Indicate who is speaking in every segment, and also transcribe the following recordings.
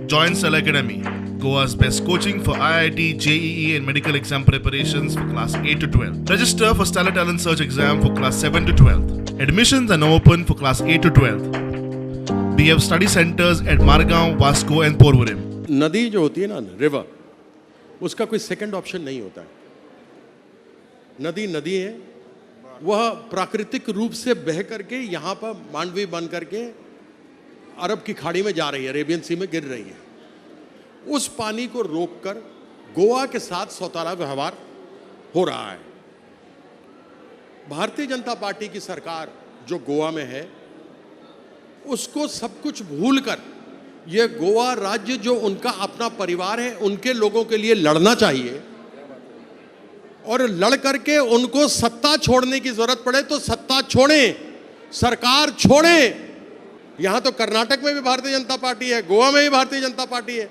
Speaker 1: Join Cell Academy, Goa's best coaching for IIT, JEE and medical exam preparations for class 8 to 12. Register for Stellar Talent Search exam for class 7 to 12. Admissions are now open for class 8 to 12. We have study centers at Margao, Vasco and Porvorim.
Speaker 2: नदी जो होती है ना, river, उसका कोई second option नहीं होता है. नदी नदी है, वह प्राकृतिक रूप से बह करके यहाँ पर मांडवी बन करके अरब की खाड़ी में जा रही है, अरेबियन सी में गिर रही है. उस पानी को रोककर गोवा के साथ सौतेला व्यवहार हो रहा है. भारतीय जनता पार्टी की सरकार जो गोवा में है, उसको सब कुछ भूलकर ये गोवा राज्य जो उनका अपना परिवार है, उनके लोगों के लिए लड़ना चाहिए. और लड़ करके उनको सत्ता छोड़ने की जरूरत पड़े तो सत्ता छोड़ें, सरकार छोड़ें. यहां तो कर्नाटक में भी भारतीय जनता पार्टी है, गोवा में भी भारतीय जनता पार्टी है,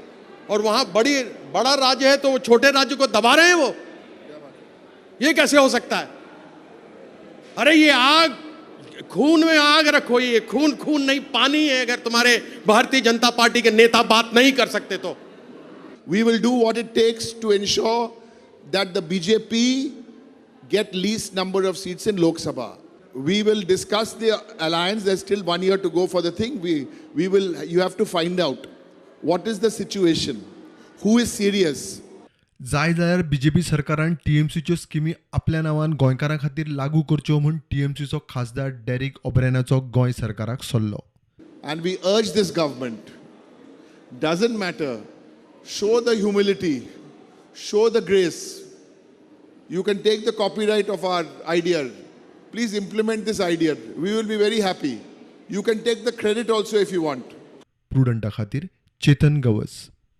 Speaker 2: और वहां बड़ा राज्य है तो वो छोटे राज्य को दबा रहे हैं. वो ये कैसे हो सकता है? अरे ये आग, खून में आग रखो. ये खून नहीं, पानी है. अगर तुम्हारे भारतीय जनता पार्टी के नेता बात नहीं कर सकते तो
Speaker 3: we will do what it takes to ensure that the BJP get least number of seats in Lok Sabha. We will discuss the alliance. There's still 1 year to go for the thing. You have to find out what is the situation, who is serious.
Speaker 4: जाय जाल्यार BJP सरकारान टीएमसीच्यो स्किमी आपल्या नांवान गोंयकारां खातीर लागू करच्यो म्हूण टीएमसीचो खासदार डेरिक ओब्रायनाचो गोंय सरकाराक सल्लो.
Speaker 3: And we urge this government, doesn't matter, show the humility, show the grace. You can take the copyright of our idea. Please implement this idea. We will be very happy. You can take the credit also if you want.
Speaker 4: प्रुडंटा खातीर चेतन गवस.